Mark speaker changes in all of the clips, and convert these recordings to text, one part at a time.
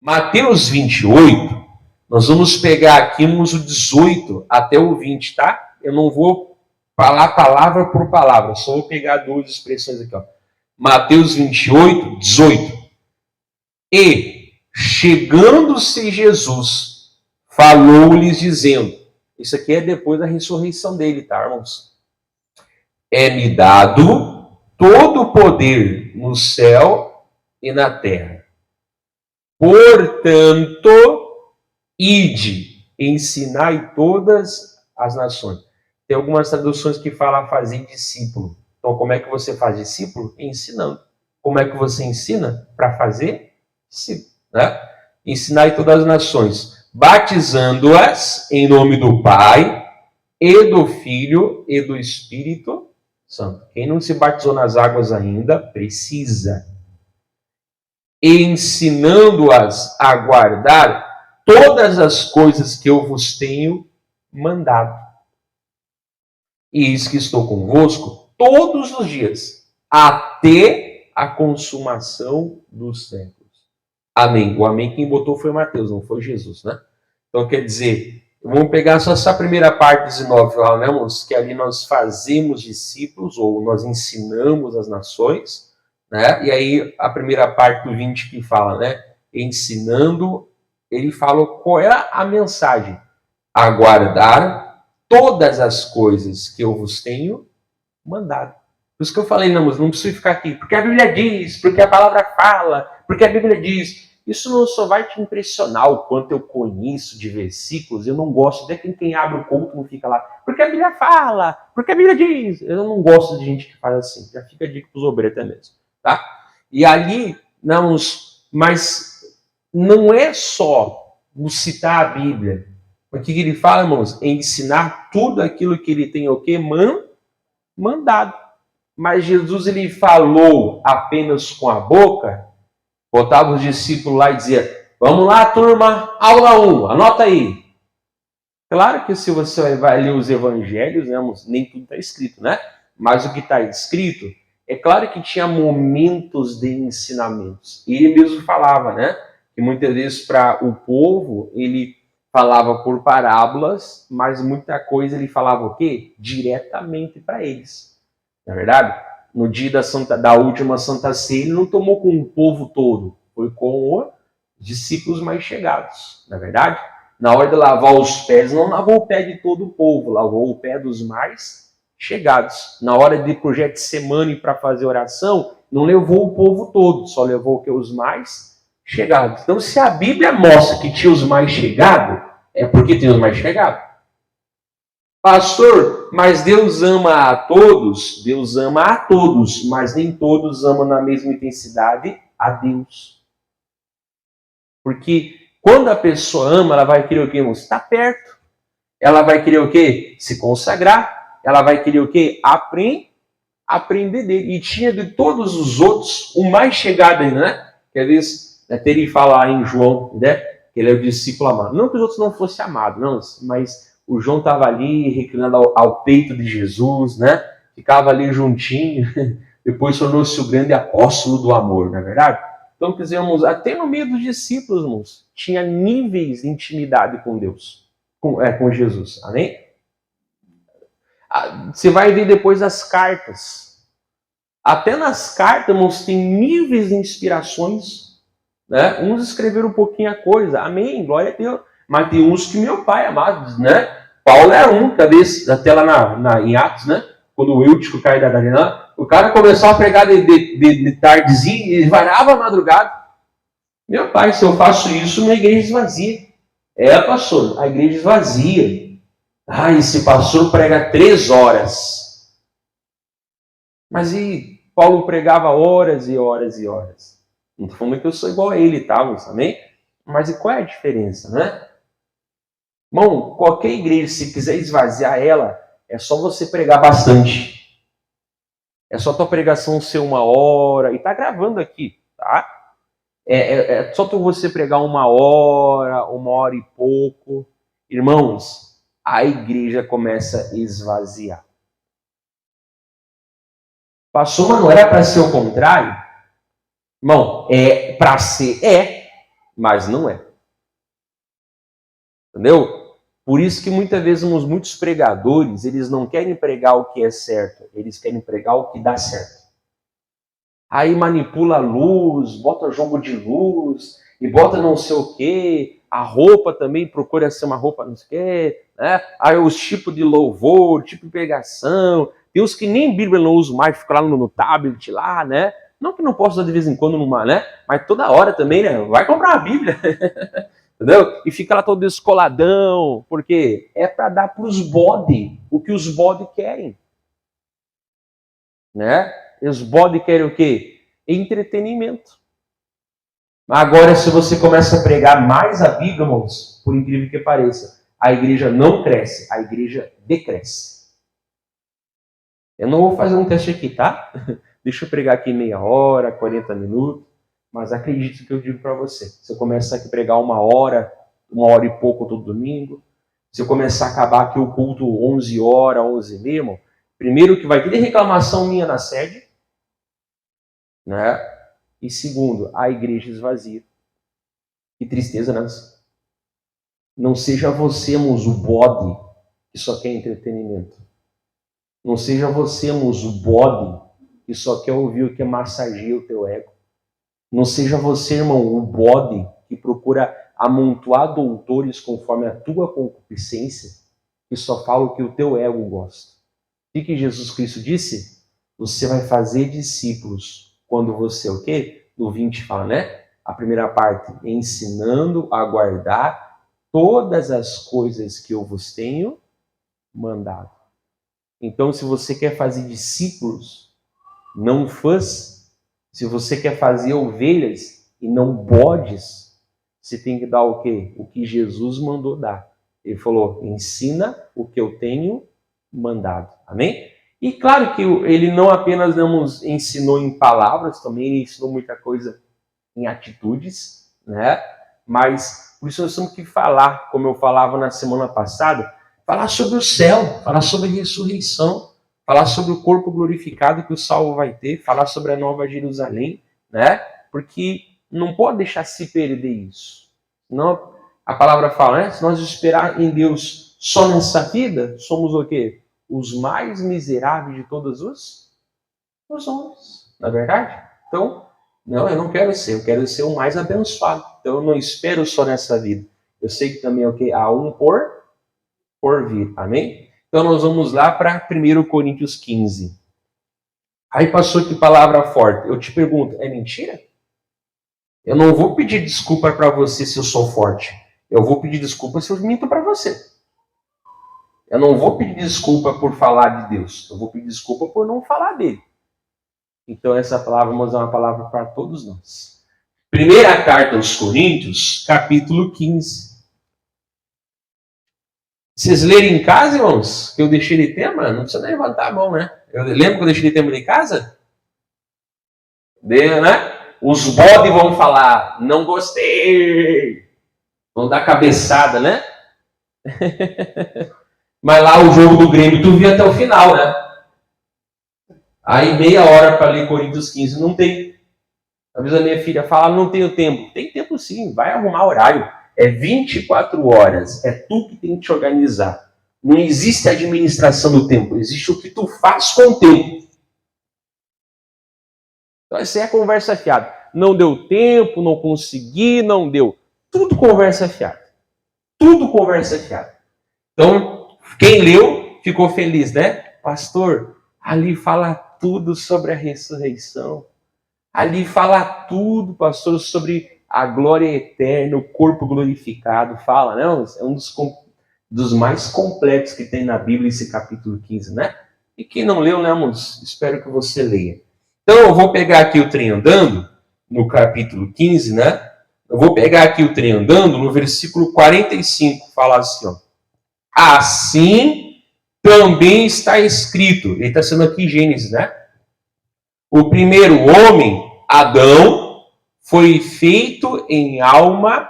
Speaker 1: Mateus 28, nós vamos pegar aqui o 18 até o 20, tá? Eu não vou falar palavra por palavra, só vou pegar duas expressões aqui, ó. Mateus 28, 18. E, chegando-se Jesus, falou-lhes dizendo, isso aqui é depois da ressurreição dele, tá, irmãos? É-me dado todo o poder no céu e na terra. Portanto, ide, ensinai todas as nações. Tem algumas traduções que falam fazer discípulo. Então, como é que você faz discípulo? Ensinando. Como é que você ensina? Para fazer discípulo, né? Ensinai todas as nações, batizando-as em nome do Pai, e do Filho, e do Espírito Santo. Quem não se batizou nas águas ainda, precisa. Ensinando-as a guardar todas as coisas que eu vos tenho mandado. E eis que estou convosco todos os dias, até a consumação dos séculos. Amém. O amém quem botou foi Mateus, não foi Jesus, né? Então quer dizer, vamos pegar só essa primeira parte 19 lá, né, irmãos? Que ali nós fazemos discípulos, ou nós ensinamos as nações, né? E aí a primeira parte do 20 que fala, né? Ensinando, ele fala qual é a mensagem. Aguardar todas as coisas que eu vos tenho mandado. Por isso que eu falei, não precisa ficar aqui, porque a Bíblia diz, porque a palavra fala, porque a Bíblia diz. Isso não só vai te impressionar o quanto eu conheço de versículos, eu não gosto, até quem abre o culto não fica lá, porque a Bíblia fala, porque a Bíblia diz. Eu não gosto de gente que faz assim, já fica a dica para os obreiros até mesmo, tá? E ali, mas não é só citar a Bíblia. O que ele fala, irmãos? É ensinar tudo aquilo que ele tem o quê? Mandado. Mas Jesus, ele falou apenas com a boca, botava os discípulos lá e dizia, vamos lá, turma, aula 1, anota aí. Claro que se você vai ler os evangelhos, né, nem tudo está escrito, né? Mas o que está escrito, é claro que tinha momentos de ensinamentos. E ele mesmo falava, né? Que muitas vezes para o povo, ele falava por parábolas, mas muita coisa ele falava o quê? Diretamente para eles. Não é verdade? No dia da última Santa Ceia, ele não tomou com o povo todo, foi com os discípulos mais chegados, não é verdade? Na hora de lavar os pés, não lavou o pé de todo o povo, lavou o pé dos mais chegados. Na hora de ir para o Getsemane para fazer oração, não levou o povo todo, só levou os mais chegados. Então, se a Bíblia mostra que tinha os mais chegados, é porque tem os mais chegados. Pastor, mas Deus ama a todos? Deus ama a todos, mas nem todos amam na mesma intensidade a Deus. Porque quando a pessoa ama, ela vai querer o quê, irmão? Estar perto. Ela vai querer o quê? Se consagrar. Ela vai querer o quê? Aprender dele. E tinha de todos os outros, o mais chegado ainda, né? Que às vezes, até ele fala em João, né? Que ele é o discípulo amado. Não que os outros não fossem amados, não, mas o João estava ali reclinando ao peito de Jesus, né? Ficava ali juntinho. Depois tornou-se o grande apóstolo do amor, não é verdade? Então, quer dizer, irmãos, até no meio dos discípulos, irmãos, tinha níveis de intimidade com Deus, com Jesus. Amém? Você vai ver depois as cartas. Até nas cartas, irmãos, tem níveis de inspirações. Né? Uns escreveram um pouquinho a coisa. Amém, glória a Deus. Mas tem uns que meu pai amado, né? Paulo era um, cabeça, até lá em Atos, né? Quando o Eutico cai da arena, o cara começou a pregar de tardezinho e varava a madrugada. Meu pai, se eu faço isso, minha igreja esvazia. Pastor, a igreja esvazia. Esse pastor prega 3 horas. Mas e Paulo pregava horas e horas e horas. Não estou falando que eu sou igual a ele, tá? Amém? Mas e qual é a diferença, né? Irmão, qualquer igreja, se quiser esvaziar ela, é só você pregar bastante. É só tua pregação ser 1 hora. E tá gravando aqui, tá? É só você pregar 1 hora, 1 hora e pouco. Irmãos, a igreja começa a esvaziar. Pastor, mas não era para ser o contrário? Irmão, para ser, mas não é. Entendeu? Por isso que muitas vezes muitos pregadores, eles não querem pregar o que é certo, eles querem pregar o que dá certo. Aí manipula a luz, bota jogo de luz, e bota não sei o quê, a roupa também procura ser uma roupa não sei o quê, né? Aí os tipos de louvor, tipo de pregação, tem uns que nem Bíblia não usam mais, ficam lá no tablet lá, né? Não que não possa usar de vez em quando numa, né? Mas toda hora também, né? Vai comprar uma Bíblia. Entendeu? E fica lá todo descoladão, porque é para dar para os bode o que os bode querem. Né? E os bode querem o quê? Entretenimento. Agora, se você começa a pregar mais a Bíblia, irmãos, por incrível que pareça, a igreja não cresce, a igreja decresce. Eu não vou fazer um teste aqui, tá? Deixa eu pregar aqui meia hora, 40 minutos, mas acredite no que eu digo para você. Se eu começar aqui a pregar uma hora e pouco todo domingo, se eu começar a acabar aqui o culto 11 horas, 11h30, irmão, primeiro que vai ter reclamação minha na sede, né? E segundo, a igreja esvazia. Que tristeza, né? Não seja você, irmãos, o bode que só quer entretenimento. Não seja você, irmãos, o bode que só quer ouvir o que massageia o teu ego. Não seja você, irmão, o bode que procura amontoar doutores conforme a tua concupiscência, que só fala o que o teu ego gosta. O que Jesus Cristo disse? Você vai fazer discípulos quando você, o quê? No 20 fala, né? A primeira parte, ensinando a guardar todas as coisas que eu vos tenho mandado. Então, se você quer fazer discípulos, não fãs, se você quer fazer ovelhas e não bodes, você tem que dar o quê? O que Jesus mandou dar. Ele falou, ensina o que eu tenho mandado. Amém? E claro que ele não apenas nos ensinou em palavras, também ele ensinou muita coisa em atitudes, né? Mas por isso nós temos que falar, como eu falava na semana passada, falar sobre o céu, falar sobre a ressurreição, falar sobre o corpo glorificado que o salvo vai ter, falar sobre a nova Jerusalém, né? Porque não pode deixar se perder isso. Não, a palavra fala, né? Se nós esperar em Deus só nessa vida, somos o quê? Os mais miseráveis de todos os homens, não é verdade? Então, não, eu não quero ser, eu quero ser o mais abençoado. Então, eu não espero só nessa vida. Eu sei que também é o quê? Há um por vir, amém? Então, nós vamos lá para 1 Coríntios 15. Aí passou que palavra forte. Eu te pergunto, é mentira? Eu não vou pedir desculpa para você se eu sou forte. Eu vou pedir desculpa se eu minto para você. Eu não vou pedir desculpa por falar de Deus. Eu vou pedir desculpa por não falar dele. Então essa palavra, vamos dar uma palavra para todos nós. Primeira carta aos Coríntios, capítulo 15. Vocês lerem em casa, irmãos, que eu deixei de tema? Não precisa nem levantar a mão, né? Eu lembro que eu deixei de tema de casa? Né? Os bodes vão falar, não gostei. Vão dar cabeçada, né? Mas lá o jogo do Grêmio, tu viu até o final, né? Aí meia hora para ler Coríntios 15, não tem. Às vezes a minha filha fala, não tenho tempo. Tem tempo sim, vai arrumar horário. É 24 horas, é tu que tem que te organizar. Não existe administração do tempo, existe o que tu faz com o tempo. Então essa é a conversa fiada. Não deu tempo, não consegui, não deu. Tudo conversa fiada. Tudo conversa fiada. Então, quem leu ficou feliz, né? Pastor, ali fala tudo sobre a ressurreição. Ali fala tudo, pastor, sobre a glória eterna, o corpo glorificado. Fala, não? É um dos mais completos que tem na Bíblia, esse capítulo 15, né? E quem não leu, né, irmãos? Espero que você leia. Então, eu vou pegar aqui o trem andando, no capítulo 15, né? Eu vou pegar aqui o trem andando, no versículo 45, fala assim, ó. Assim também está escrito. Ele está sendo aqui Gênesis, né? O primeiro homem, Adão, foi feito em alma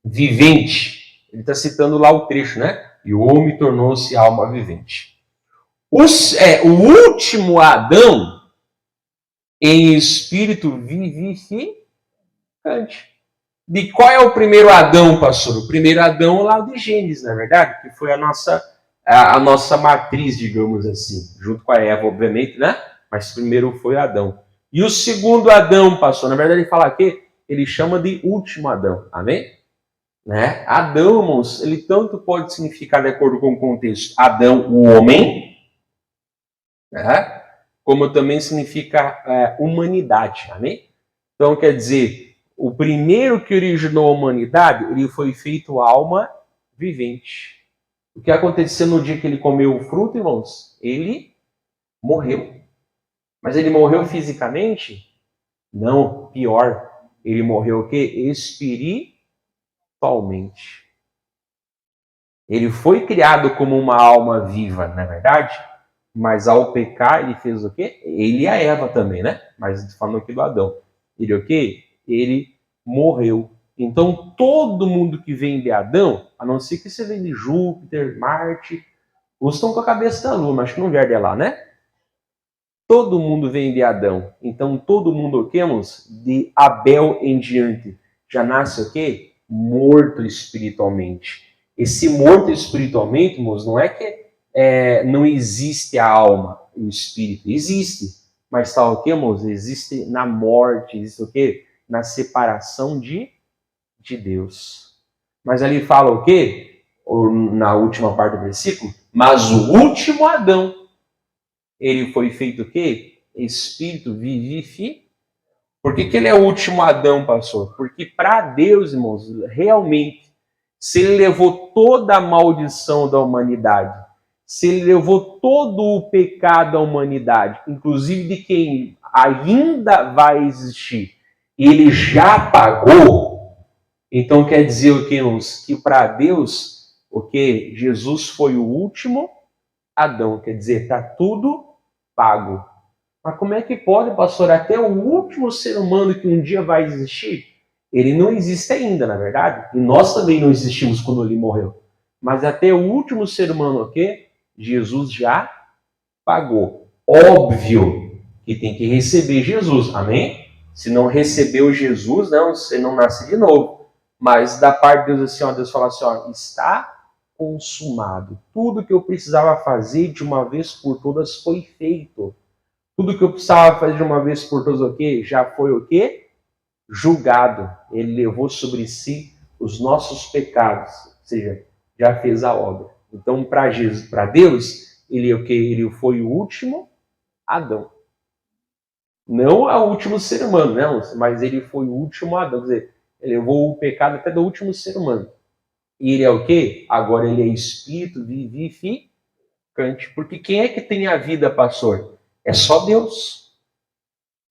Speaker 1: vivente. Ele está citando lá o trecho, né? E o homem tornou-se alma vivente. O último Adão, em espírito vivificante. De qual é o primeiro Adão, pastor? O primeiro Adão é lá de Gênesis, na verdade, que foi a nossa matriz, digamos assim, junto com a Eva, obviamente, né? Mas primeiro foi Adão. E o segundo Adão, pastor, na verdade ele fala aqui, ele chama de último Adão, amém? Né? Adão, irmãos, ele tanto pode significar, de acordo com o contexto, Adão, o homem, né? Como também significa humanidade, amém? Então, quer dizer, o primeiro que originou a humanidade, ele foi feito alma vivente. O que aconteceu no dia que ele comeu o fruto, irmãos? Ele morreu. Mas ele morreu fisicamente? Não, pior. Ele morreu o quê? Espiritualmente. Ele foi criado como uma alma viva, não é verdade? Mas ao pecar, ele fez o quê? Ele e a Eva também, né? Mas falando aqui do Adão. Ele o quê? Ele morreu. Então, todo mundo que vem de Adão, a não ser que você vem de Júpiter, Marte, uns estão com a cabeça da Lua, mas acho que não vieram de lá, né? Todo mundo vem de Adão. Então, todo mundo o quê, irmãos? De Abel em diante. Já nasce o quê? Morto espiritualmente. Esse morto espiritualmente, irmãos, não é que não existe a alma, o espírito. Existe. Mas está o quê, irmãos? Existe na morte, existe o quê? Na separação de Deus. Mas ali fala o quê? Na última parte do versículo, mas o último Adão, ele foi feito o quê? Espírito vivificante. Por que ele é o último Adão, pastor? Porque para Deus, irmãos, realmente, se ele levou toda a maldição da humanidade, se ele levou todo o pecado da humanidade, inclusive de quem ainda vai existir, ele já pagou. Então quer dizer o que, irmãos? Que para Deus, o que? Jesus foi o último Adão. Quer dizer, está tudo pago. Mas como é que pode, pastor? Até o último ser humano que um dia vai existir, ele não existe ainda, na verdade. E nós também não existimos quando ele morreu. Mas até o último ser humano, o quê? Jesus já pagou. Óbvio que tem que receber Jesus, amém? Se não recebeu Jesus, não, você não nasce de novo. Mas da parte de Deus, assim, ó, Deus fala assim, ó, está consumado. Tudo que eu precisava fazer de uma vez por todas foi feito. Tudo que eu precisava fazer de uma vez por todas, o quê? Já foi o quê? Julgado. Ele levou sobre si os nossos pecados. Ou seja, já fez a obra. Então, para Jesus, para Deus, ele o quê? Ele foi o último Adão. Não o último ser humano, não, mas ele foi o último Adão. Quer dizer, ele levou o pecado até do último ser humano. E ele é o quê? Agora ele é espírito vivificante. Porque quem é que tem a vida, pastor? É só Deus.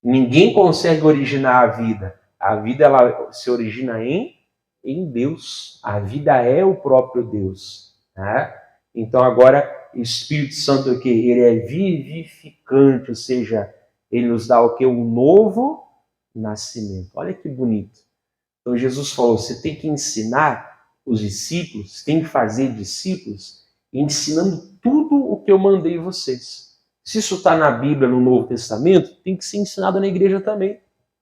Speaker 1: Ninguém consegue originar a vida. A vida ela se origina em Deus. A vida é o próprio Deus. Né? Então agora o Espírito Santo o quê? Ele é vivificante, ou seja, ele nos dá o quê? Um novo nascimento. Olha que bonito. Então Jesus falou, você tem que ensinar os discípulos, você tem que fazer discípulos, ensinando tudo o que eu mandei vocês. Se isso está na Bíblia, no Novo Testamento, tem que ser ensinado na igreja também.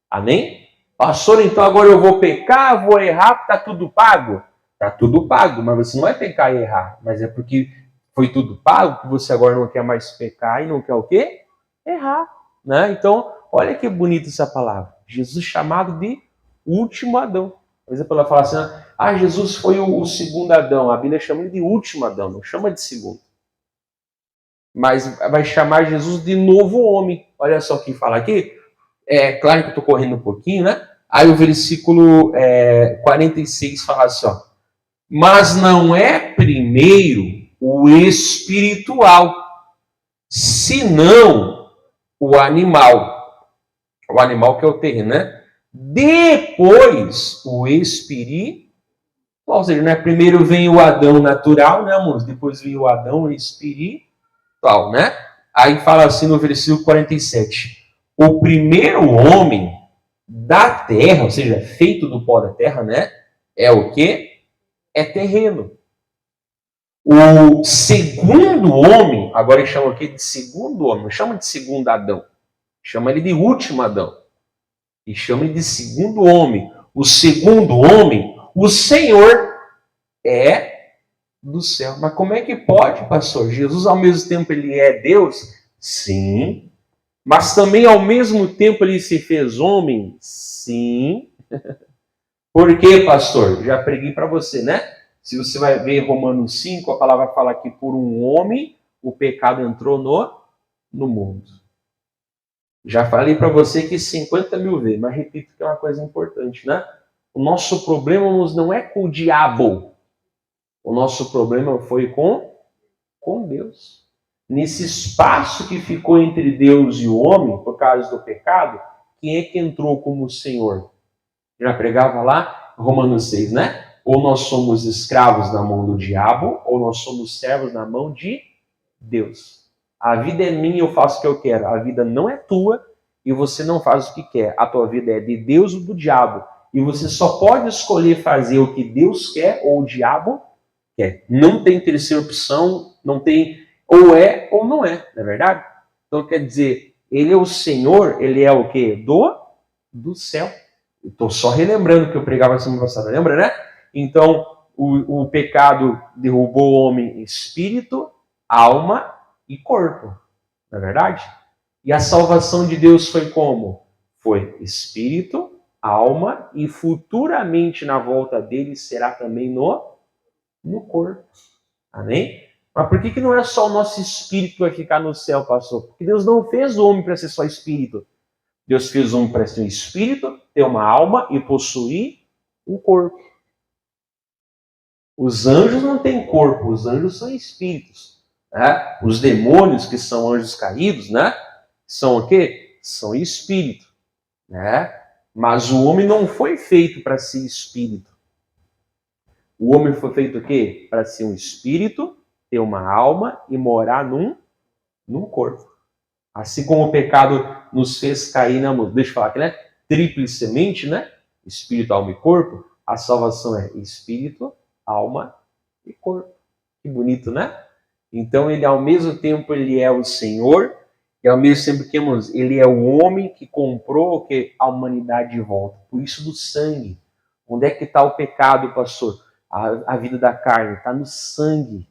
Speaker 1: Amém? Pastor, então agora eu vou pecar, vou errar, está tudo pago? Está tudo pago, mas você não vai pecar e errar. Mas é porque foi tudo pago que você agora não quer mais pecar e não quer o quê? Errar. Né? Então, olha que bonita essa palavra. Jesus chamado de último Adão. Por exemplo, ela fala assim, Jesus foi o segundo Adão. A Bíblia chama ele de último Adão, não chama de segundo. Mas vai chamar Jesus de novo homem. Olha só o que fala aqui. É claro que eu estou correndo um pouquinho, né? Aí o versículo 46 fala assim, ó. Mas não é primeiro o espiritual, senão o animal. O animal que é o terreno, né? Depois o espiritual. Ou seja, né? Primeiro vem o Adão natural, né, amor? Depois vem o Adão espiritual, né? Aí fala assim no versículo 47. O primeiro homem da terra, ou seja, feito do pó da terra, né? É o quê? É terreno. O segundo homem, agora ele chama o quê? De segundo homem, não chama de segundo Adão. Chama ele de último Adão. E chama ele de segundo homem. o segundo homem, o Senhor é do céu. Mas como é que pode, pastor? Jesus, ao mesmo tempo, ele é Deus? Sim. Mas também, ao mesmo tempo, ele se fez homem? Sim. Por quê, pastor? Já preguei para você, né? Se você vai ver Romanos 5, a palavra fala que por um homem o pecado entrou no mundo. Já falei para você que 50 mil vezes, mas repito que é uma coisa importante, né? O nosso problema não é com o diabo. O nosso problema foi com Deus. Nesse espaço que ficou entre Deus e o homem, por causa do pecado, quem é que entrou como Senhor? Já pregava lá, Romanos 6, né? Ou nós somos escravos na mão do diabo, ou nós somos servos na mão de Deus. A vida é minha, eu faço o que eu quero. A vida não é tua e você não faz o que quer. A tua vida é de Deus ou do diabo. E você só pode escolher fazer o que Deus quer ou o diabo quer. Não tem terceira opção, não tem ou é ou não é, não é verdade? Então quer dizer, ele é o Senhor, ele é o quê? Do céu. Estou só relembrando que eu pregava semana passada, lembra, né? Então, o pecado derrubou o homem em espírito, alma e corpo, não é verdade? E a salvação de Deus foi como? Foi espírito, alma e futuramente na volta dele será também no corpo. Amém? Mas por que não é só o nosso espírito que vai ficar no céu, pastor? Porque Deus não fez o homem para ser só espírito. Deus fez o homem para ser um espírito, ter uma alma e possuir um corpo. Os anjos não têm corpo, os anjos são espíritos. Né? Os demônios, que são anjos caídos, né? São o quê? São espírito. Né? Mas o homem não foi feito para ser espírito. O homem foi feito o quê? Para ser um espírito, ter uma alma e morar num corpo. Assim como o pecado nos fez cair na... Deixa eu falar aqui, né? Tríplice semente, né? Espírito, alma e corpo. A salvação é espírito, alma e corpo. Que bonito, né? Então, ele ao mesmo tempo, ele é o Senhor, e ao mesmo tempo que ele é o homem que comprou a humanidade de volta. Por isso do sangue. Onde é que está o pecado, pastor? A vida da carne está no sangue.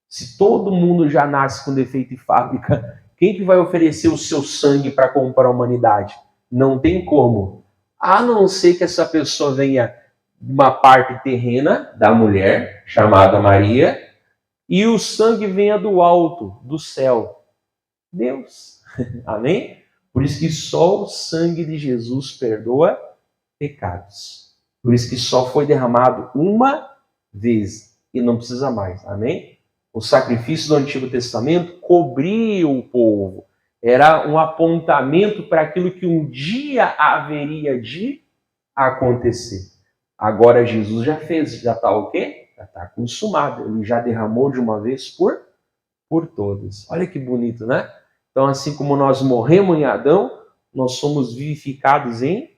Speaker 1: Se todo mundo já nasce com defeito de fábrica, quem que vai oferecer o seu sangue para comprar a humanidade? Não tem como. A não ser que essa pessoa venha de uma parte terrena da mulher, chamada Maria, e o sangue venha do alto, do céu. Deus. Amém? Por isso que só o sangue de Jesus perdoa pecados. Por isso que só foi derramado uma vez e não precisa mais. Amém? O sacrifício do Antigo Testamento cobria o povo. Era um apontamento para aquilo que um dia haveria de acontecer. Agora Jesus já fez, já está o quê? Já está consumado. Ele já derramou de uma vez por todas. Olha que bonito, né? Então, assim como nós morremos em Adão, nós somos vivificados em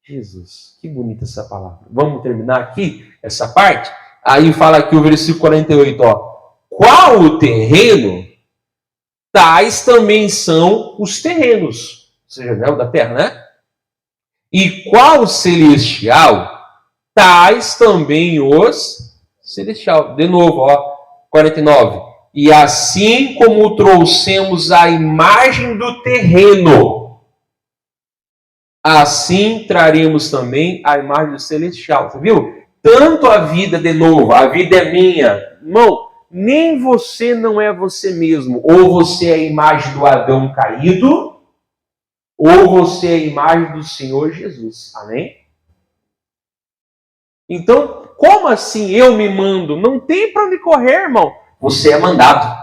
Speaker 1: Jesus. Que bonita essa palavra. Vamos terminar aqui essa parte? Aí fala aqui o versículo 48, ó. Qual o terreno, tais também são os terrenos. Ou seja, né, o da terra, né? E qual celestial, tais também os celestial. De novo, ó, 49. E assim como trouxemos a imagem do terreno, assim traremos também a imagem do celestial. Você viu? Tanto a vida, de novo, a vida é minha. Irmão, nem você não é você mesmo. Ou você é a imagem do Adão caído, ou você é a imagem do Senhor Jesus. Amém? Então, como assim eu me mando? Não tem para onde correr, irmão. Você é mandado.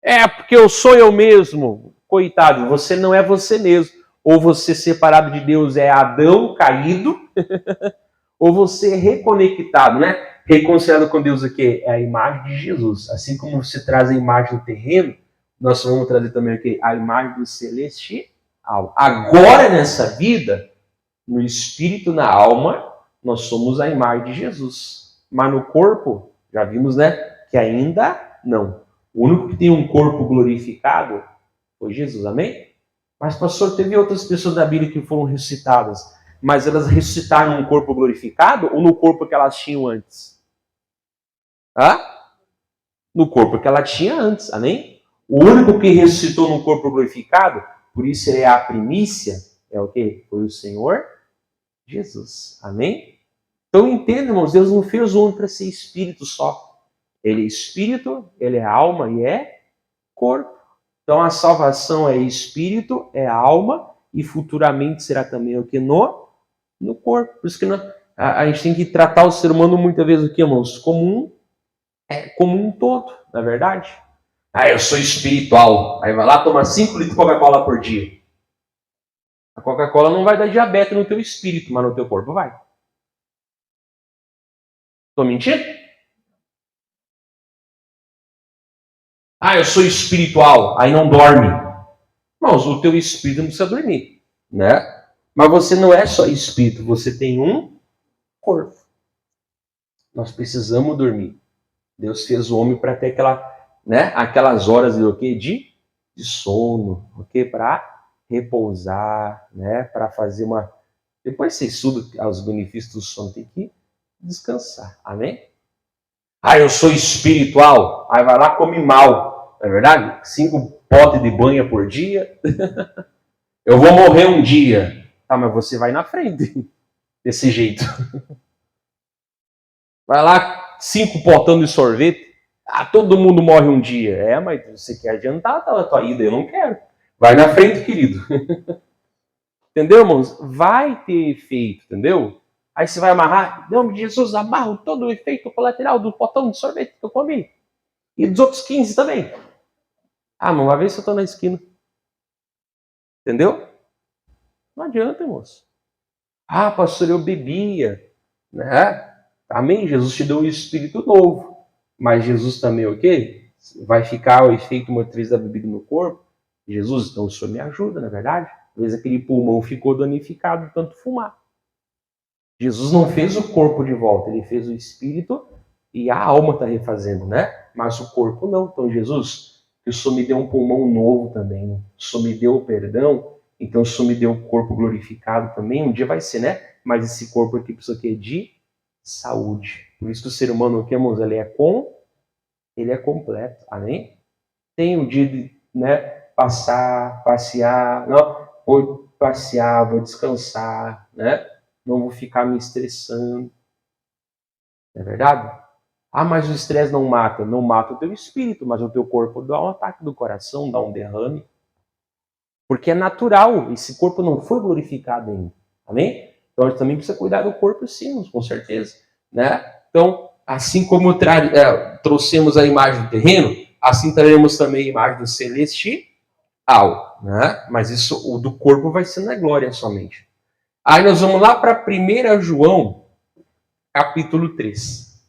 Speaker 1: É, porque eu sou eu mesmo. Coitado, você não é você mesmo. Ou você separado de Deus é Adão caído, ou você é reconectado, né? Reconciliado com Deus aqui é a imagem de Jesus. Assim como você traz a imagem do terreno, nós vamos trazer também aqui a imagem do celestial. Agora, nessa vida, no espírito, na alma, nós somos a imagem de Jesus. Mas no corpo, já vimos, né? Que ainda não. O único que tem um corpo glorificado foi Jesus, amém? Mas, pastor, teve outras pessoas da Bíblia que foram ressuscitadas. mas elas ressuscitaram num corpo glorificado ou no corpo que elas tinham antes? Hã? No corpo que ela tinha antes, amém? O único que ressuscitou num corpo glorificado, por isso ele é a primícia, é o quê? Foi o Senhor Jesus, amém? Então entenda, irmãos, Deus não fez o homem para ser espírito só. Ele é espírito, ele é alma e é corpo. Então a salvação é espírito, é alma e futuramente será também o que? No corpo. Por isso que a gente tem que tratar o ser humano muitas vezes o que, irmãos? Como um todo, na verdade. Ah, eu sou espiritual. Aí vai lá, toma 5 litros de Coca-Cola por dia. A Coca-Cola não vai dar diabetes no teu espírito, mas no teu corpo vai. Estou mentindo? Ah, eu sou espiritual. Aí não dorme. Irmãos, o teu espírito não precisa dormir, né? Mas você não é só espírito, você tem um corpo. Nós precisamos dormir. Deus fez o homem para ter aquelas horas de sono, para repousar, para fazer uma... Depois você estuda os benefícios do sono, tem que descansar, amém? Ah, eu sou espiritual, aí vai lá, come mal, não é verdade? 5 potes de banha por dia, eu vou morrer um dia. Tá, mas você vai na frente, desse jeito. Vai lá, 5 potão de sorvete, todo mundo morre um dia. Mas você quer adiantar a tua ida, eu não quero. Vai na frente, querido. Entendeu, irmãos? Vai ter efeito, entendeu? Aí você vai amarrar, em nome de Jesus, amarro todo o efeito colateral do potão de sorvete que eu comi. E dos outros 15 também. Mas uma vez eu estou na esquina. Entendeu? Não adianta, irmãos. Pastor, eu bebia. Né? Amém? Jesus te deu um espírito novo. Mas Jesus também, o quê? Vai ficar o efeito motriz da bebida no corpo? Jesus, então o Senhor me ajuda, na verdade. Às vezes aquele pulmão ficou danificado de tanto fumar. Jesus não fez o corpo de volta, ele fez o espírito e a alma está refazendo, né? Mas o corpo não. Então, Jesus, que o Senhor me deu um pulmão novo também, o Senhor me deu o perdão, então o Senhor me deu o corpo glorificado também. Um dia vai ser, né? Mas esse corpo aqui precisa de saúde. Por isso que o ser humano, o que, irmãos? Ele é completo, amém? Tem um dia de, passear, não, vou passear, vou descansar, né? Não vou ficar me estressando. Não é verdade? Mas o estresse não mata. Não mata o teu espírito, mas o teu corpo dá um ataque do coração, dá um derrame. Porque é natural. Esse corpo não foi glorificado ainda. Amém? Então a gente também precisa cuidar do corpo, sim, com certeza. Né? Então, assim como trouxemos a imagem do terreno, assim traremos também a imagem do celestial. Né? Mas isso, o do corpo vai ser na glória somente. Aí nós vamos lá para 1 João, capítulo 3.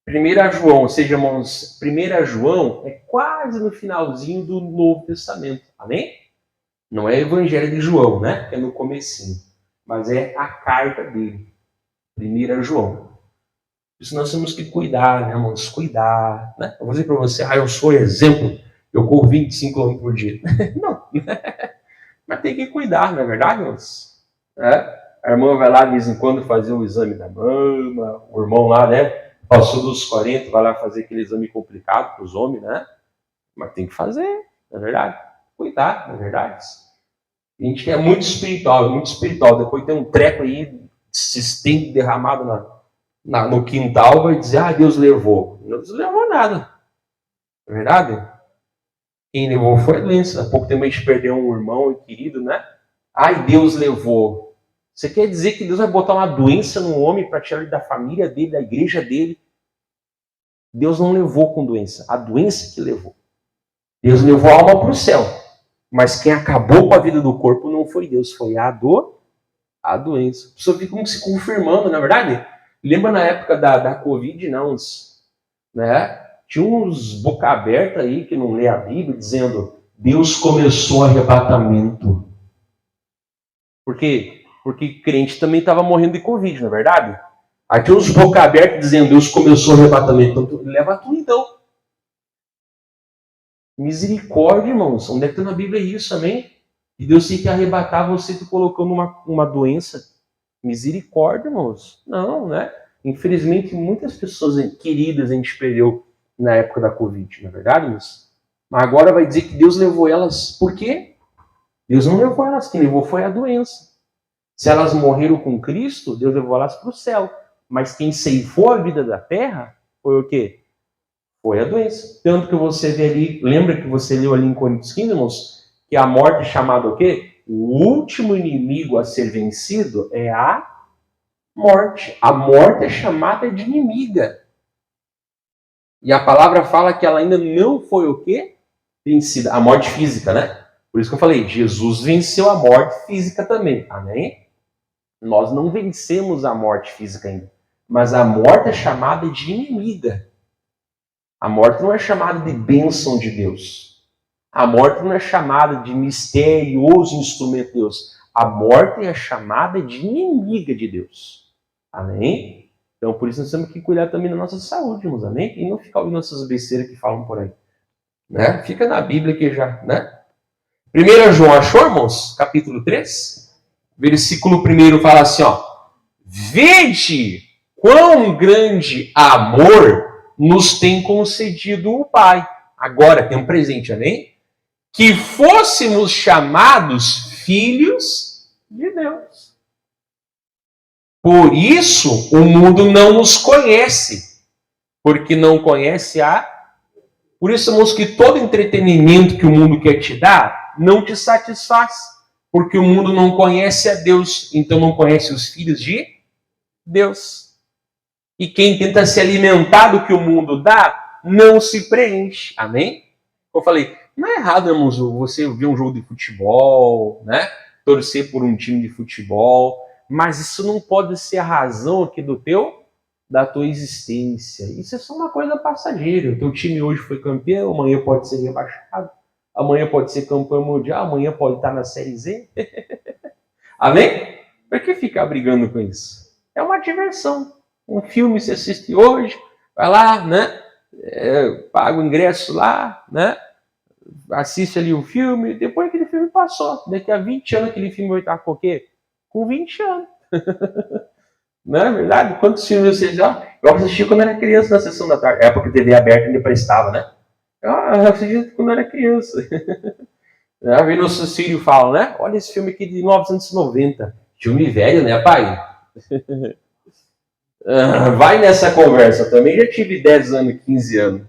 Speaker 1: 1 João, ou seja, irmãos, 1 João é quase no finalzinho do Novo Testamento, amém? Não é Evangelho de João, né? É no comecinho, mas é a carta dele, 1 João. Por isso nós temos que cuidar, né, irmãos? Cuidar, né? Eu vou dizer para você, eu sou exemplo, eu corro 25 km por dia. Não, mas tem que cuidar, não é verdade, irmãos? A irmã vai lá de vez em quando fazer o exame da mama, o irmão lá, né? Passou dos 40, vai lá fazer aquele exame complicado para os homens, né? Mas tem que fazer, não é verdade? Cuidar, não é verdade? A gente é muito espiritual, muito espiritual. Depois tem um treco aí, se estende derramado no quintal, vai dizer, Deus levou. Não Deus levou nada. Não é verdade? Quem levou foi a doença. Há pouco tempo a gente perdeu um irmão querido, né? Deus levou. Você quer dizer que Deus vai botar uma doença no homem para tirar ele da família dele, da igreja dele? Deus não levou com doença. A doença que levou. Deus levou a alma para o céu. Mas quem acabou com a vida do corpo não foi Deus, foi a doença. A pessoa fica se confirmando, na verdade. Lembra na época da Covid, não? Né? Tinha uns boca aberta aí que não lê a Bíblia, dizendo Deus começou arrebatamento. Por quê? Porque crente também estava morrendo de Covid, não é verdade? Aí tinha uns boca aberta dizendo Deus começou o arrebatamento. Então leva tu então. Misericórdia, irmãos. Onde é que está na Bíblia isso, amém? E Deus tem que arrebatar você te colocando uma doença. Misericórdia, irmãos. Não, né? Infelizmente, muitas pessoas queridas a gente perdeu na época da Covid, não é verdade, irmãos? Mas agora vai dizer que Deus levou elas. Por quê? Deus não levou elas, quem levou foi a doença. Se elas morreram com Cristo, Deus levou elas para o céu. Mas quem ceifou a vida da terra foi o quê? Foi a doença. Tanto que você vê ali, lembra que você leu ali em Coríntios 15, irmãos, que a morte é chamada o quê? O último inimigo a ser vencido é a morte. A morte é chamada de inimiga. E a palavra fala que ela ainda não foi o quê? Vencida. A morte física, né? Por isso que eu falei, Jesus venceu a morte física também. Amém? Nós não vencemos a morte física ainda. Mas a morte é chamada de inimiga. A morte não é chamada de bênção de Deus. A morte não é chamada de misterioso instrumento de Deus. A morte é chamada de inimiga de Deus. Amém? Então, por isso nós temos que cuidar também da nossa saúde, irmãos. Amém? E não ficar ouvindo essas besteiras que falam por aí. Né? Fica na Bíblia que já, né? 1 João, achou, irmãos? Capítulo 3. Versículo 1 fala assim, ó. Vede quão grande amor nos tem concedido o Pai. Agora, tem um presente, amém? Que fôssemos chamados filhos de Deus. Por isso, o mundo não nos conhece. Porque não conhece a... Por isso, irmãos, que todo entretenimento que o mundo quer te dar não te satisfaz. Porque o mundo não conhece a Deus, então não conhece os filhos de Deus. E quem tenta se alimentar do que o mundo dá, não se preenche. Amém? Eu falei, não é errado, irmãos, você ver um jogo de futebol, né? Torcer por um time de futebol, mas isso não pode ser a razão aqui da tua existência. Isso é só uma coisa passageira. O teu time hoje foi campeão, amanhã pode ser rebaixado, amanhã pode ser campeão mundial, amanhã pode estar na Série Z. Amém? Por que ficar brigando com isso? É uma diversão. Um filme você assiste hoje, vai lá, né? Paga o ingresso lá, né? Assiste ali o filme, depois aquele filme passou. Daqui a 20 anos aquele filme vai estar com o quê? Com 20 anos. Não é verdade? Quantos filmes você já... Eu assisti quando era criança na sessão da tarde. É porque a TV aberta ainda prestava, né? Eu assisti quando era criança. Aí nosso Círio fala, né? Olha esse filme aqui de 1990. Filme velho, né, pai? Vai nessa conversa também. Já tive 10 anos, 15 anos.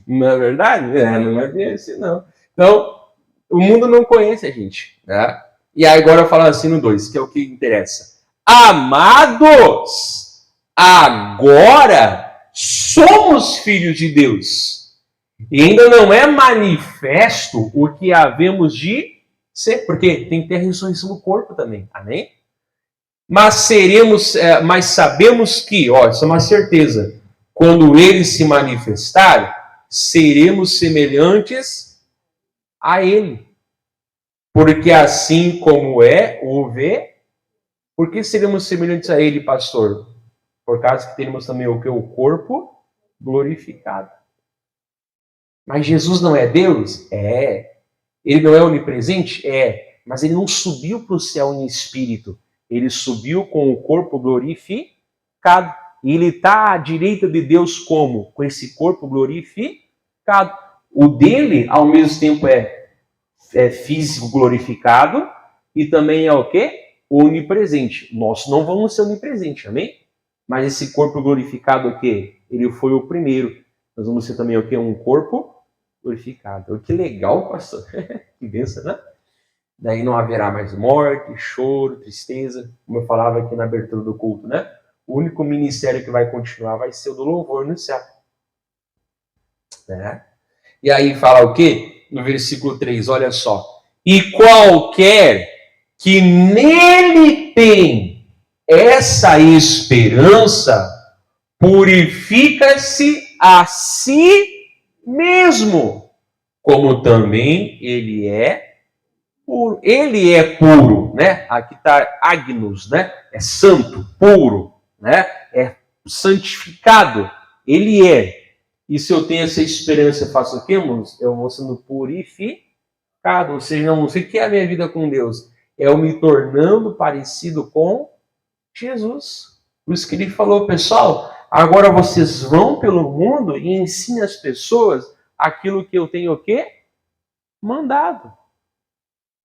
Speaker 1: Não é verdade? Não é bem assim, não. Então, o mundo não conhece a gente. Né? E aí agora eu falo assim no 2, que é o que interessa. Amados, agora somos filhos de Deus. E ainda não é manifesto o que havemos de ser, porque tem que ter a ressurreição do corpo também. Amém? Mas mas sabemos que, ó, isso é uma certeza, quando ele se manifestar, seremos semelhantes a ele. Porque assim como o vê, por que seremos semelhantes a ele, pastor? Por causa que teremos também o que? O corpo glorificado. Mas Jesus não é Deus? É. Ele não é onipresente? É. Mas ele não subiu para o céu em espírito. Ele subiu com o corpo glorificado. E ele está à direita de Deus como? Com esse corpo glorificado. O dele, ao mesmo tempo, é físico glorificado e também é o quê? Onipresente. Nós não vamos ser onipresentes, amém? Mas esse corpo glorificado, o quê? Ele foi o primeiro. Nós vamos ser também o quê? Um corpo glorificado. Que legal, pastor. Que bênção, né? Daí não haverá mais morte, choro, tristeza, como eu falava aqui na abertura do culto, né? O único ministério que vai continuar vai ser o do louvor no céu. Né? E aí fala o quê? No versículo 3, olha só. E qualquer que nele tem essa esperança, purifica-se a si mesmo, como também ele é puro. Ele é puro, né? Aqui está agnus, né? É santo, puro, né? É santificado. Ele é. E se eu tenho essa esperança, eu faço o quê, irmãos? Eu vou sendo purificado. Ou seja, não sei o que é a minha vida com Deus. É eu me tornando parecido com Jesus. Por isso que ele falou, pessoal, agora vocês vão pelo mundo e ensinem as pessoas aquilo que eu tenho o quê? Mandado.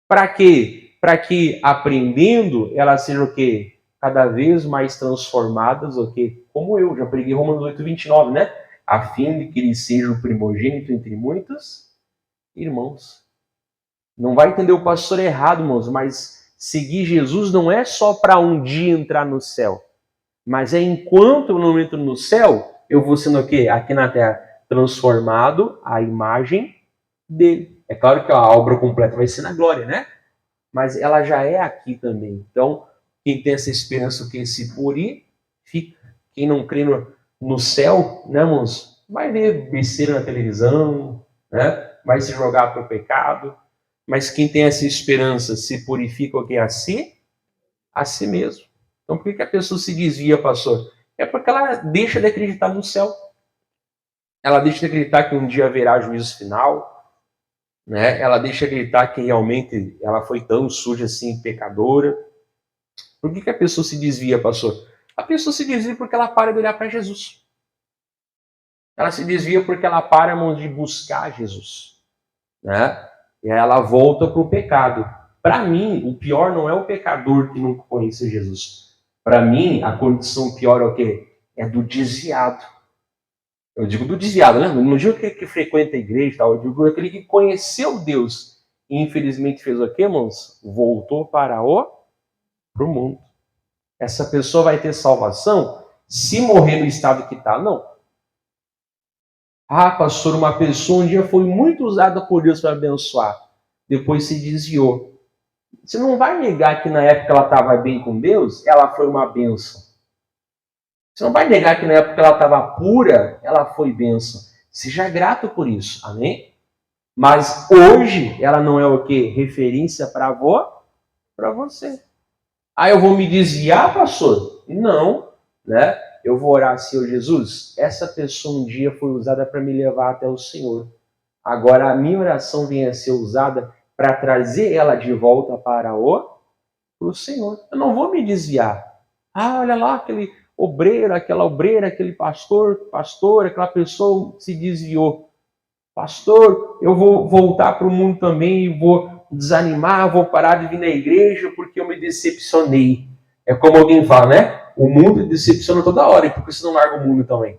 Speaker 1: Para quê? Para que aprendendo elas sejam o quê? Cada vez mais transformadas, o quê? Como eu já preguei Romanos 8:29, né? A fim de que ele seja o primogênito entre muitos irmãos. Não vai entender o pastor errado, irmãos, mas seguir Jesus não é só para um dia entrar no céu. Mas é enquanto eu não entro no céu, eu vou sendo o quê? Aqui na terra, transformado à imagem dele. É claro que a obra completa vai ser na glória, né? Mas ela já é aqui também. Então, quem tem essa esperança que se purifica, quem não crê no céu, né, irmãos? Vai ver besteira na televisão, né? Vai se jogar para o pecado. Mas quem tem essa esperança se purifica o que? A si mesmo. Então, por que a pessoa se desvia, pastor? É porque ela deixa de acreditar no céu. Ela deixa de acreditar que um dia haverá juízo final. Né? Ela deixa de acreditar que realmente ela foi tão suja assim, pecadora. Por que a pessoa se desvia, pastor? A pessoa se desvia porque ela para de olhar para Jesus. Ela se desvia porque ela para, irmão, de buscar Jesus. Né? E aí ela volta para o pecado. Para mim, o pior não é o pecador que não conhece Jesus. Para mim, a condição pior é o quê? É do desviado. Eu digo do desviado, né? Não digo que frequenta a igreja, tal. Eu digo aquele que conheceu Deus e infelizmente fez o quê, irmãos? Voltou para o mundo. Essa pessoa vai ter salvação se morrer no estado que está? Não. Ah, pastor, uma pessoa um dia foi muito usada por Deus para abençoar. Depois se desviou. Você não vai negar que na época ela estava bem com Deus, ela foi uma bênção. Você não vai negar que na época que ela estava pura, ela foi bênção. Seja grato por isso, amém? Mas hoje ela não é o quê? Referência para você. Ah, eu vou me desviar, pastor? Não, né? Eu vou orar, Senhor Jesus, essa pessoa um dia foi usada para me levar até o Senhor. Agora a minha oração vem a ser usada para trazer ela de volta para o Senhor. Eu não vou me desviar. Ah, olha lá, aquele obreiro, aquela obreira, aquele pastor, aquela pessoa se desviou. Pastor, eu vou voltar para o mundo também e vou desanimar, vou parar de vir na igreja porque eu me decepcionei. É como alguém fala, né? O mundo decepciona toda hora, e por que você não larga o mundo também?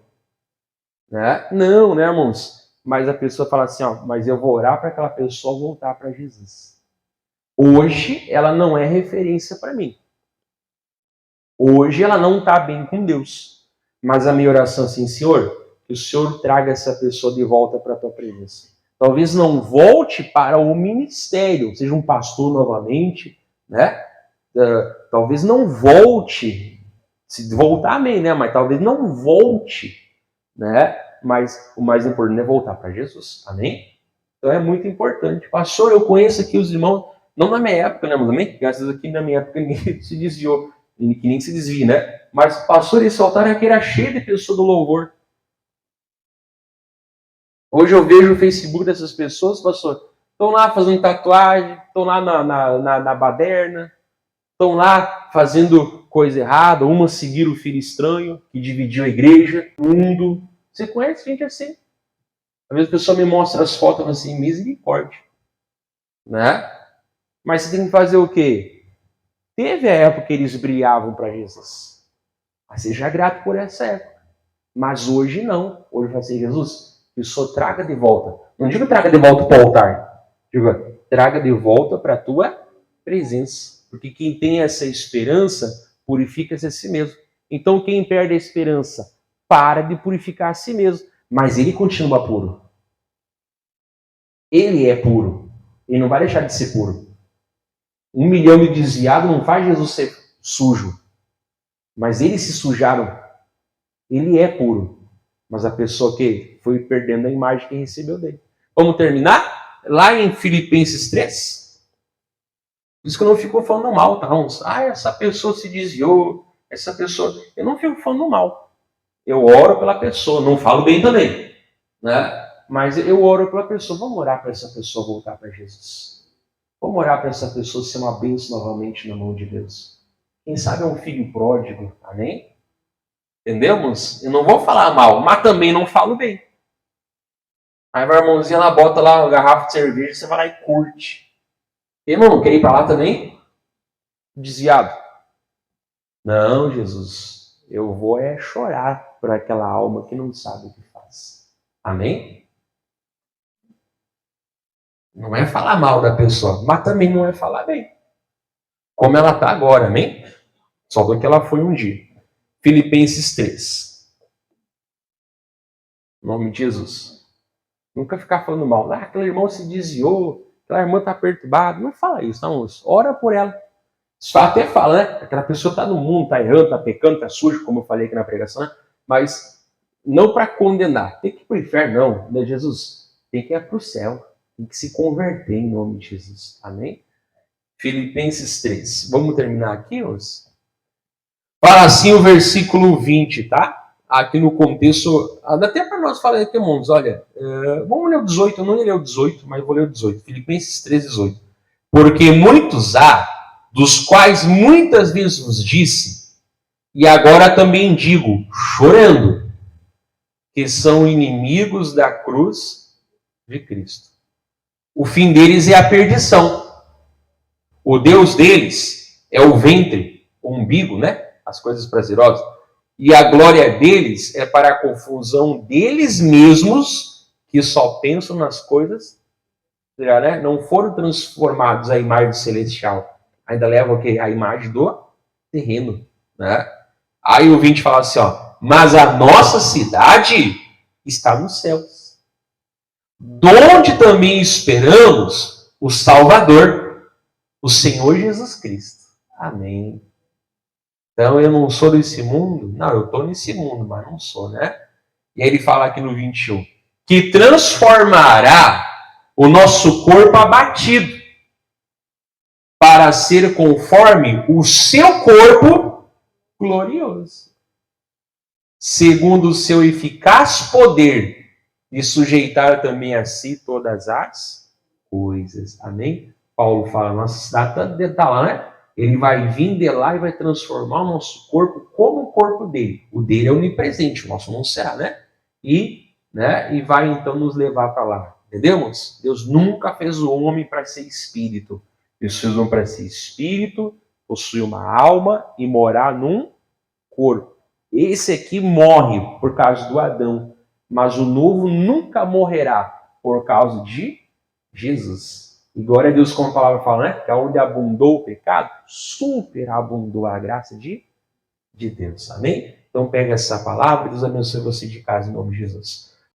Speaker 1: Né? Não, né, irmãos? Mas a pessoa fala assim, ó, mas eu vou orar para aquela pessoa voltar para Jesus. Hoje ela não é referência para mim. Hoje ela não está bem com Deus. Mas a minha oração é assim, Senhor, que o Senhor traga essa pessoa de volta para a tua presença. Talvez não volte para o ministério, seja um pastor novamente, né? Talvez não volte, se voltar amém, né? Mas talvez não volte, né? Mas o mais importante é voltar para Jesus, amém? Então é muito importante. Pastor, eu conheço aqui os irmãos, não na minha época, né, mas amém? Graças a Deus aqui na minha época ninguém se desviou, que nem se desvia, né? Mas, pastor, esse altar aqui era cheio de pessoas do louvor. Hoje eu vejo o Facebook dessas pessoas, pastor, estão lá fazendo tatuagem, estão lá na baderna, estão lá fazendo coisa errada, uma seguir o filho estranho, que dividiu a igreja, o mundo. Você conhece gente assim? Às vezes a pessoa me mostra as fotos assim, misericórdia. Né? Mas você tem que fazer o quê? Teve a época que eles brilhavam para Jesus. Mas seja grato por essa época. Mas hoje não. Hoje vai ser Jesus, que o Senhor traga de volta. Não diga traga de volta para o altar. Diga, traga de volta para a tua presença. Porque quem tem essa esperança, purifica-se a si mesmo. Então quem perde a esperança, para de purificar a si mesmo. Mas ele continua puro. Ele é puro. Ele não vai deixar de ser puro. 1 milhão de desviados não faz Jesus ser sujo. Mas eles se sujaram. Ele é puro. Mas a pessoa que foi perdendo a imagem que recebeu dele. Vamos terminar? Lá em Filipenses 3. Por isso que eu não fico falando mal, tá? Ah, essa pessoa se desviou. Essa pessoa... Eu não fico falando mal. Eu oro pela pessoa. Não falo bem também. né? Mas eu oro pela pessoa. Vamos orar para essa pessoa voltar para Jesus. Vamos orar para essa pessoa ser uma bênção novamente na mão de Deus. Quem sabe é um filho pródigo, amém? Entendemos? Eu não vou falar mal, mas também não falo bem. Aí a irmãozinha, ela bota lá uma garrafa de cerveja, você vai lá e curte. Irmão, quer ir para lá também? Desviado. Não, Jesus, eu vou chorar por aquela alma que não sabe o que faz. Amém? Não é falar mal da pessoa, mas também não é falar bem. Como ela está agora, amém? Só do que ela foi um dia. Filipenses 3. Em nome de Jesus. Nunca ficar falando mal. Aquele irmão se desviou, aquela irmã está perturbada. Não fala isso, não. Ora por ela. Até fala, né? Aquela pessoa está no mundo, está errando, está pecando, está sujo, como eu falei aqui na pregação, né? Mas não para condenar. Tem que ir para o inferno, não. Né, Jesus? Tem que ir para o céu. Tem que se converter em nome de Jesus. Amém? Filipenses 3. Vamos terminar aqui, moço? Fala assim o versículo 20, tá? Aqui no contexto, até para nós falar aqui, irmãos, olha, vamos ler o 18, eu não ia ler o 18, mas vou ler o 18. Filipenses 3, 18. Porque muitos há, dos quais muitas vezes vos disse, e agora também digo, chorando, que são inimigos da cruz de Cristo. O fim deles é a perdição. O Deus deles é o ventre, o umbigo, né? As coisas prazerosas. E a glória deles é para a confusão deles mesmos, que só pensam nas coisas, né? Não foram transformados à imagem celestial. Ainda levam o quê? A imagem do terreno, né? Aí o 20 fala assim, ó, mas a nossa cidade está nos céus, donde também esperamos o Salvador, o Senhor Jesus Cristo. Amém. Então eu não sou desse mundo? Não, eu estou nesse mundo, mas não sou, né? E aí ele fala aqui no 21, que transformará o nosso corpo abatido para ser conforme o seu corpo glorioso, segundo o seu eficaz poder, de sujeitar também a si todas as coisas. Amém? Paulo fala, nossa cidade está lá, né? Ele vai vir de lá e vai transformar o nosso corpo como o corpo dele. O dele é onipresente, o nosso não será, né? E vai então nos levar para lá. Entendemos? Deus nunca fez o homem para ser espírito. Deus fez o homem para ser espírito, possuir uma alma e morar num corpo. Esse aqui morre por causa do Adão, mas o novo nunca morrerá por causa de Jesus. E glória a Deus, como a palavra fala, né? Que onde abundou o pecado, superabundou a graça de Deus. Amém? Então pega essa palavra e Deus abençoe você de casa em nome de Jesus.